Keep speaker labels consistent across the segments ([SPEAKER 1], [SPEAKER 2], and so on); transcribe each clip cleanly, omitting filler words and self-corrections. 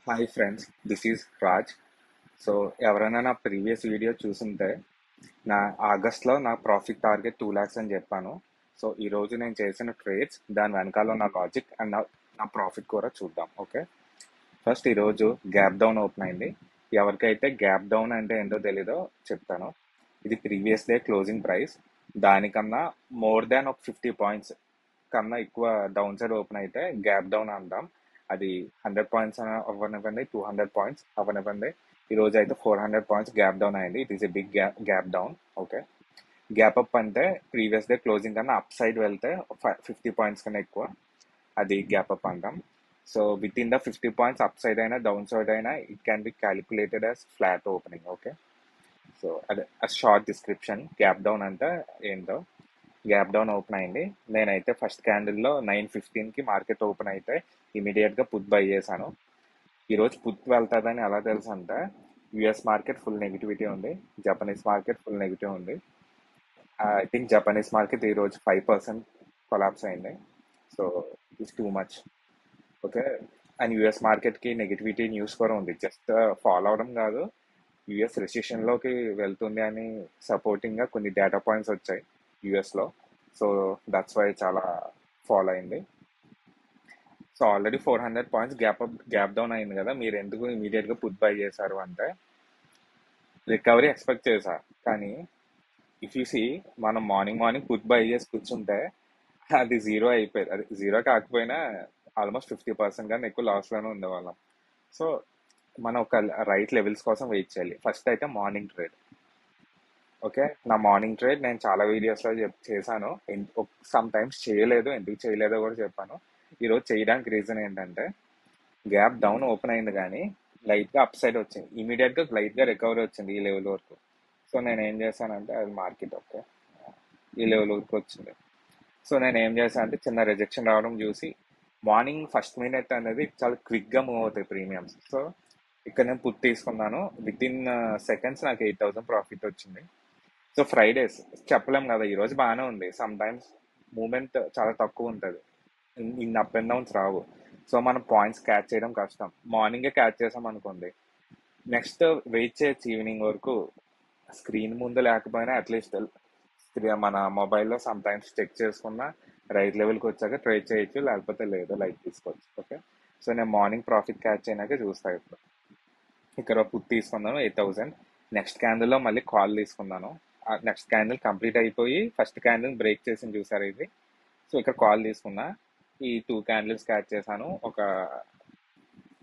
[SPEAKER 1] Hi friends, this is Raj. So ఎవరైనా నా previous video చూసుంటే నా ఆగస్ట్లో నా ప్రాఫిట్ టార్గెట్ 2 lakhs అని చెప్పాను. సో ఈరోజు నేను చేసిన ట్రేడ్స్, దాని వెనకాల ఉన్న లాజిక్ అండ్ నా ప్రాఫిట్ కూడా చూద్దాం. ఓకే, ఫస్ట్ ఈరోజు గ్యాప్ డౌన్ ఓపెన్ అయింది. ఎవరికైతే గ్యాప్ డౌన్ అంటే ఏంటో తెలీదో చెప్తాను. ఇది ప్రీవియస్ డే క్లోజింగ్ ప్రైస్, దానికన్నా మోర్ దాన్ ఒక 50 points కన్నా ఎక్కువ డౌన్ సైడ్ ఓపెన్ అయితే గ్యాప్ డౌన్ అంటాం. అది 100 points అవ్వనివ్వండి, 200 points అవ్వనివ్వండి. ఈ రోజు అయితే 400 points గ్యాప్ డౌన్ అయింది. It is a big gap down. Okay, gap up అంటే ప్రీవియస్ డే క్లోజింగ్ కన్నా అప్ సైడ్ వెళ్తే 50 points కన్నా ఎక్కువ, అది గ్యాప్ అప్ అంటాం. So within the 50 points upside అయినా డౌన్ సైడ్ అయినా it can be calculated as flat opening. Okay, so అదే షార్ట్ డిస్క్రిప్షన్ గ్యాప్ డౌన్ అంటే ఏంటో. గ్యాప్ డౌన్ ఓపెన్ అయింది. నేనైతే ఫస్ట్ క్యాండిల్లో 9:15కి మార్కెట్ ఓపెన్ అయితే ఇమీడియట్గా పుట్ బై చేశాను. ఈరోజు పుట్ వెళ్తుందని ఎలా తెలుసు అంటే, యుఎస్ మార్కెట్ ఫుల్ నెగిటివిటీ ఉంది, జపనీస్ మార్కెట్ ఫుల్ నెగిటివ్ ఉంది. ఐ థింక్ జపనీస్ మార్కెట్ ఈరోజు 5% కొలాప్స్ అయింది. So it's too much. Okay, and US మార్కెట్కి నెగిటివిటీ న్యూస్ కూడా ఉంది. జస్ట్ ఫాలో అవడం కాదు, యుఎస్ రెసిషన్లోకి వెళ్తుంది అని సపోర్టింగ్గా కొన్ని డేటా పాయింట్స్ వచ్చాయి యుఎస్లో. సో దట్స్ వై చాలా ఫాలో అయింది. So already 400 points gap down అయింది కదా, మీరు ఎందుకు ఇమీడియట్గా పుట్ బై చేశారు అంటే రికవరీ ఎక్స్పెక్ట్ చేశా. కానీ ఇఫ్ యూ సీ, మనం మార్నింగ్ మార్నింగ్ పుట్ బై చేసి కూర్చుంటే అది జీరో అయిపోయింది. అది జీరో కాకపోయినా ఆల్మోస్ట్ 50% కానీ ఎక్కువ లాస్లోనే ఉండేవాళ్ళం. సో మనం ఒక రైట్ లెవెల్స్ కోసం వెయిట్ చేయాలి. ఫస్ట్ అయితే మార్నింగ్ ట్రేడ్. ఓకే, నా మార్నింగ్ ట్రేడ్ నేను చాలా వీడియోస్లో చేశాను. సమ్ టైమ్స్ చేయలేదు, ఎందుకు చేయలేదో కూడా చెప్పాను. ఈరోజు చేయడానికి రీజన్ ఏంటంటే, గ్యాప్ డౌన్ ఓపెన్ అయింది కానీ లైట్గా అప్ సైడ్ వచ్చింది. ఇమీడియట్గా లైట్గా రికవరీ వచ్చింది ఈ లెవెల్ వరకు. సో నేను ఏం చేశానంటే, అది మార్కెట్ ఓకే ఈ లెవెల్ వరకు వచ్చింది. సో నేను ఏం చేశాను అంటే, చిన్న రిజెక్షన్ రావడం చూసి మార్నింగ్ ఫస్ట్ మినిట్ అనేది చాలా క్విక్గా మూవ్ అవుతాయి ప్రీమియమ్స్. సో ఇక్కడ నేను పుట్ తీసుకున్నాను. విత్ ఇన్ సెకండ్స్ నాకు 8,000 ప్రాఫిట్ వచ్చింది. సో ఫ్రైడేస్ చెప్పలేం కదా, ఈరోజు బాగానే ఉంది. సమ్ టైమ్స్ మూమెంట్ చాలా తక్కువ ఉంటుంది, in up and downs Rao. So మనం పాయింట్స్ క్యాచ్ చేయడం కష్టం. మార్నింగే క్యాచ్ చేసాం అనుకోండి, నెక్స్ట్ వెయిట్ చేయొచ్చు ఈవినింగ్ వరకు. స్క్రీన్ ముందు లేకపోయినా అట్లీస్ట్ మన మొబైల్లో సమ్ టైమ్స్ చెక్ చేసుకున్న రైట్ లెవెల్కి వచ్చాక ట్రేడ్ చేయొచ్చు, లేకపోతే లేదు లైట్ తీసుకోవచ్చు. ఓకే, సో నేను మార్నింగ్ ప్రాఫిట్ క్యాచ్ అయినాక చూస్తాను. ఇప్పుడు ఇక్కడ పుట్ తీసుకున్నాను 8,000. నెక్స్ట్ క్యాండిల్లో మళ్ళీ కాల్ తీసుకున్నాను. నెక్స్ట్ క్యాండిల్ కంప్లీట్ అయిపోయి ఫస్ట్ క్యాండిల్ బ్రేక్ చేసి చూసారు ఇది. సో ఇక్కడ కాల్ తీసుకున్నా, ఈ 2 క్యాండిల్స్ క్యాచ్ చేశాను. ఒక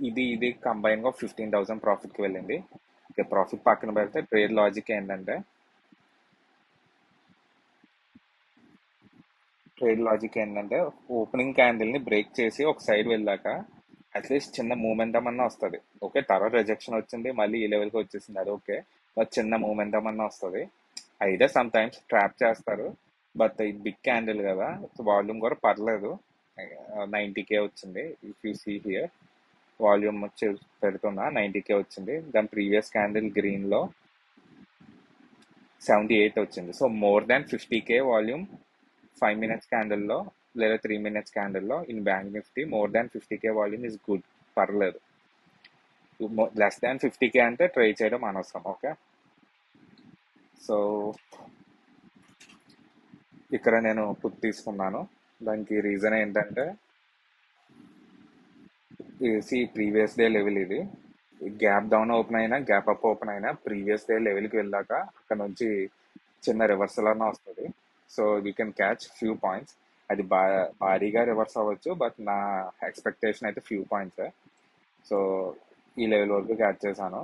[SPEAKER 1] ఇది కంబైన్గా 15,000 ప్రాఫిట్కి వెళ్ళింది. ఇక ప్రాఫిట్ పక్కన పెడితే ట్రేడ్ లాజిక్ ఏంటంటే, ఓపెనింగ్ క్యాండిల్ని బ్రేక్ చేసి ఒక సైడ్ వెళ్ళాక అట్లీస్ట్ చిన్న మూమెంటం అన్నా వస్తుంది. ఓకే, తర్వాత రిజెక్షన్ వచ్చింది, మళ్ళీ ఈ లెవెల్కి వచ్చేసింది, అది ఓకే. బట్ చిన్న మూమెంటం అన్నా వస్తుంది. అయితే సమ్ టైమ్స్ ట్రాప్ చేస్తారు, బట్ ఇది బిగ్ క్యాండిల్ కదా, వాల్యూమ్ కూడా పర్లేదు. 90K వచ్చింది. If you see here, volume వచ్చి పెడుతున్నా 90K వచ్చింది. దాని ప్రీవియస్ క్యాండిల్ గ్రీన్లో 78 వచ్చింది. So more than 50K volume 5 minutes క్యాండిల్లో లేదా 3 minutes క్యాండిల్లో in bank Nifty. More than 50K volume is good, పర్లేదు. లెస్ దాన్ 50K అంటే ట్రై చేయడం అనవసరం. ఓకే, సో ఇక్కడ నేను పుట్ తీసుకున్నాను. దానికి రీజన్ ఏంటంటే, ప్రీవియస్ డే లెవెల్ ఇది. గ్యాప్ డౌన్ ఓపెన్ అయినా గ్యాప్ అప్ ఓపెన్ అయినా ప్రీవియస్ డే లెవెల్కి వెళ్ళాక అక్కడ నుంచి చిన్న రివర్సల్ అన్న వస్తుంది. So we can catch few points. అది భారీగా రివర్స్ అవ్వచ్చు, బట్ నా ఎక్స్పెక్టేషన్ అయితే ఫ్యూ పాయింట్స్. సో ఈ లెవెల్ వరకు క్యాచ్ చేశాను.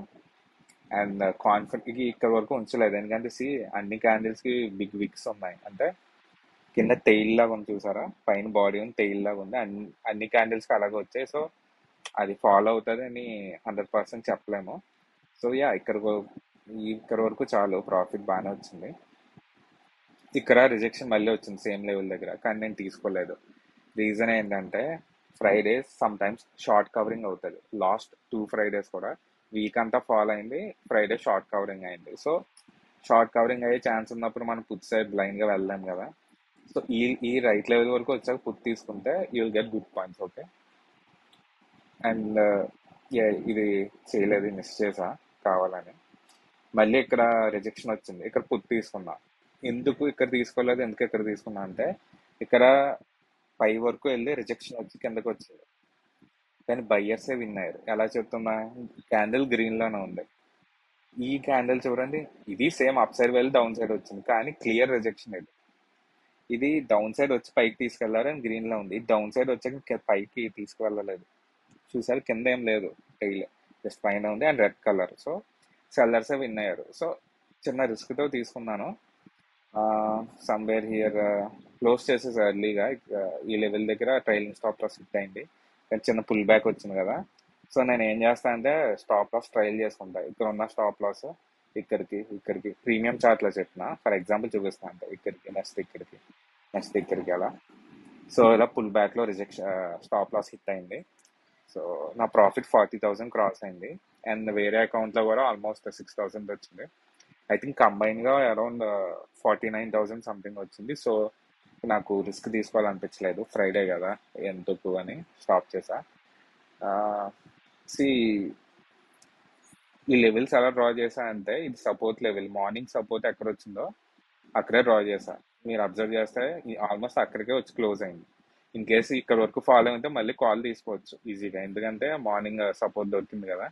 [SPEAKER 1] అండ్ కాన్ఫిడెంట్ ఇక్కడ వరకు ఉంచలేదు, ఎందుకంటే అన్ని క్యాండిల్స్కి బిగ్ విక్స్ ఉన్నాయి. అంటే కింద టెయిల్ లాగా ఉంది చూసారా, పైన బాడీ ఉంది, టెయిల్ లాగా ఉంది. అన్ని క్యాండిల్స్కి అలాగే వచ్చాయి. సో అది ఫాలో అవుతుంది అని 100% చెప్పలేము. సో యా, ఇక్కడ వరకు చాలు, ప్రాఫిట్ బాగానే వచ్చింది. ఇక్కడ రిజెక్షన్ మళ్ళీ వచ్చింది సేమ్ లెవెల్ దగ్గర, కానీ నేను తీసుకోలేదు. రీజన్ ఏంటంటే, Fridays some times short covering అవుతుంది. లాస్ట్ 2 Fridays కూడా వీక్ అంతా ఫాలో అయింది, ఫ్రైడే షార్ట్ కవరింగ్ అయింది. సో షార్ట్ కవరింగ్ అయ్యే ఛాన్స్ ఉన్నప్పుడు మనం పుట్ సైడ్ బ్లైండ్గా వెళ్ళలేం కదా. సో ఈ రైట్ లెవెల్ వరకు వచ్చాక పుట్ తీసుకుంటే you will get good points. Okay, and ఇది చేయలేదు, మిస్ చేసా కావాలని. మళ్ళీ ఇక్కడ రిజెక్షన్ వచ్చింది. ఇక్కడ పుట్ తీసుకున్నా. ఎందుకు ఇక్కడ తీసుకోలేదు, ఎందుకు ఇక్కడ తీసుకున్నా అంటే ఇక్కడ పై వరకు వెళ్ళి రిజెక్షన్ వచ్చి కిందకి వచ్చింది. కానీ బయ్యర్సే విన్ అయ్యారు. ఎలా చెప్తున్నా, క్యాండిల్ గ్రీన్ లోనే ఉంది. ఈ క్యాండిల్ చూడండి, ఇది సేమ్ అప్ సైడ్ వెళ్ళి డౌన్ సైడ్ వచ్చింది, కానీ క్లియర్ రిజెక్షన్ ఇది. ఇది డౌన్ సైడ్ వచ్చి పైకి తీసుకెళ్లారు అని గ్రీన్ లో ఉంది. డౌన్ సైడ్ వచ్చాక పైకి తీసుకువెళ్ళలేదు. చూసారు, కింద ఏం లేదు, టైల్ జస్ట్ పైన ఉంది అండ్ రెడ్ కలర్. సో సెల్లర్సే విన్ అయ్యారు. సో చిన్న రిస్క్ తో తీసుకున్నాను. సమ్వేర్ హియర్ క్లోజ్ చేసేసి ఎర్లీగా ఈ లెవెల్ దగ్గర ట్రైలింగ్ స్టాప్ లాస్ హిట్ అయింది. కానీ చిన్న పుల్ బ్యాక్ వచ్చింది కదా. సో నేను ఏం చేస్తా అంటే స్టాప్ లాస్ ట్రైల్ చేసుకుంటా. ఇక్కడ ఉన్న స్టాప్ లాస్ ఇక్కడికి ప్రీమియం చార్ట్ లో చెప్పిన ఫర్ ఎగ్జాంపుల్ చూపిస్తా అంటే ఇక్కడికి నెక్స్ట్ ఇక్కడికి అలా. సో ఇలా పుల్ బ్యాక్ లో రిజెక్షన్ స్టాప్ లాస్ హిట్ అయింది. సో నా ప్రాఫిట్ 40,000 క్రాస్ అయింది. అండ్ వేరే అకౌంట్ లో కూడా ఆల్మోస్ట్ 6,000 వచ్చింది. ఐ థింక్ కంబైన్ గా అరౌండ్ 49,000 సంథింగ్ వచ్చింది. సో నాకు రిస్క్ తీసుకోవాలనిపించలేదు, ఫ్రైడే కదా ఎందుకు అని స్టాప్ చేసా. సి ఈ లెవెల్స్ ఎలా డ్రా చేసా అంటే, ఇది సపోర్ట్ లెవెల్, మార్నింగ్ సపోర్ట్ ఎక్కడ వచ్చిందో అక్కడే డ్రా చేసా. మీరు అబ్జర్వ్ చేస్తే ఆల్మోస్ట్ అక్కడికే వచ్చి క్లోజ్ అయింది. ఇన్ కేసు ఇక్కడ వరకు ఫాలో ఉంటే మళ్ళీ కాల్ తీసుకోవచ్చు ఈజీగా, ఎందుకంటే మార్నింగ్ సపోర్ట్ దొరికింది కదా,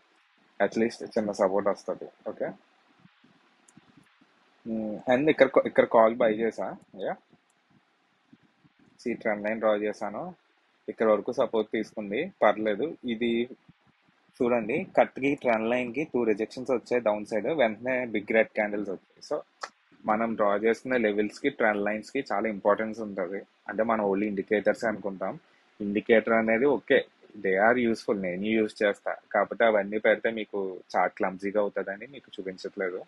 [SPEAKER 1] అట్లీస్ట్ చిన్న సపోర్ట్ వస్తుంది. ఓకే, అండ్ ఇక్కడ కాల్ బై చేసా. యా, ట్రెండ్ లైన్ డ్రా చేశాను. ఇక్కడ వరకు సపోర్ట్ తీసుకుంది, పర్లేదు. ఇది చూడండి, కట్ కి ట్రెండ్ లైన్ కి 2 రిజెక్షన్స్ వచ్చాయి డౌన్ సైడ్, వెంటనే బిగ్ రెడ్ క్యాండిల్స్ వచ్చాయి. సో మనం డ్రా చేసుకునే లెవెల్స్ కి ట్రెండ్ లైన్స్ కి చాలా ఇంపార్టెన్స్ ఉంటుంది. అంటే మనం ఓన్లీ ఇండికేటర్స్ అనుకుంటాం. ఇండికేటర్ అనేది ఓకే, దే ఆర్ యూస్ఫుల్, నేను యూజ్ చేస్తా. కాకపోతే అవన్నీ పెడితే మీకు చార్ట్ క్లమ్జీగా అవుతుందని మీకు చూపించట్లేదు.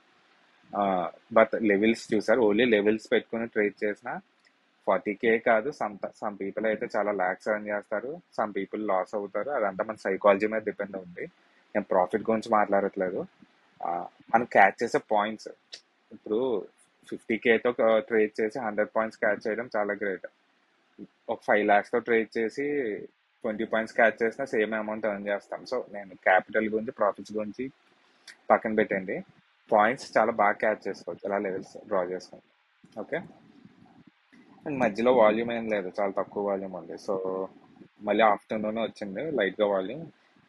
[SPEAKER 1] బట్ లెవెల్స్ చూసారు, ఓన్లీ లెవెల్స్ పెట్టుకుని ట్రేడ్ చేసిన 40K కాదు, సమ్ పీపుల్ అయితే చాలా ల్యాక్స్ ఎర్న్ చేస్తారు, సమ్ పీపుల్ లాస్ అవుతారు. అదంతా మన సైకాలజీ మీద డిపెండ్ ఉంది. నేను ప్రాఫిట్ గురించి మాట్లాడట్లేదు. మనం క్యాచ్ చేసే పాయింట్స్, ఇప్పుడు 50Kతో ట్రేడ్ చేసి 100 పాయింట్స్ క్యాచ్ చేయడం చాలా గ్రేట్. ఒక 5 lakhsతో ట్రేడ్ చేసి 20 పాయింట్స్ క్యాచ్ చేసినా సేమ్ అమౌంట్ ఎర్న్ చేస్తాం. సో నేను క్యాపిటల్ గురించి, ప్రాఫిట్స్ గురించి పక్కన పెట్టండి, పాయింట్స్ చాలా బాగా క్యాచ్ చేసుకోవచ్చు ఇలా లెవెల్స్ డ్రా చేసుకోండి. ఓకే, అండ్ మధ్యలో వాల్యూమ్ ఏం లేదు, చాలా తక్కువ వాల్యూమ్ ఉంది. సో మళ్ళీ ఆఫ్టర్నూన్ వచ్చింది లైట్గా వాల్యూమ్,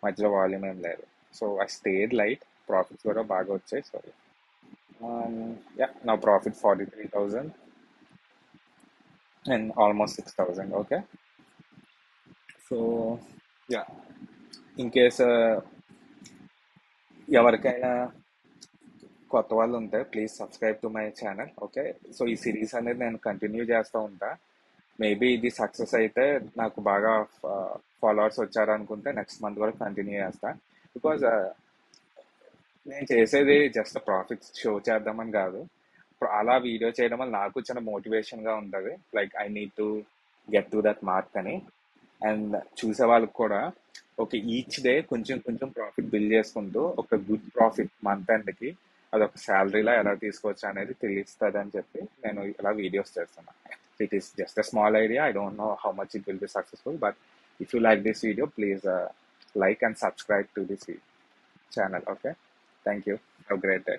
[SPEAKER 1] మధ్యలో వాల్యూమ్ ఏం లేదు. So I stayed light, profits కూడా బాగా వచ్చాయి. సో యా, నా profit 43,000 and almost 6,000. Okay, so yeah, in case ఎవరికైనా కొత్త వాళ్ళు ఉంటే please subscribe to my channel. Okay, so ఈ సిరీస్ అనేది నేను కంటిన్యూ చేస్తూ ఉంటా. మేబీ ఇది సక్సెస్ అయితే, నాకు బాగా ఫాలోవర్స్ వచ్చారనుకుంటే నెక్స్ట్ మంత్ కూడా కంటిన్యూ చేస్తా. బికాజ్ నేను చేసేది జస్ట్ ప్రాఫిట్స్ షో చేద్దామని కాదు. అలా వీడియో చేయడం వల్ల నాకు చిన్న మోటివేషన్గా ఉంటుంది, like I need to get to that mark అని. అండ్ చూసే వాళ్ళకి కూడా ఓకే, ఈచ్ డే కొంచెం కొంచెం ప్రాఫిట్ బిల్డ్ చేసుకుంటూ ఒక గుడ్ ప్రాఫిట్ మంత్ ఎండ్కి అదొక శాలరీలా ఎలా తీసుకోవచ్చు అనేది తెలుస్తుంది అని చెప్పి నేను ఇలా వీడియోస్ చేస్తున్నాను. It is just a small idea, I don't know how much it will be successful, but if you like this video please like and subscribe to this channel. Okay, thank you, have a great day.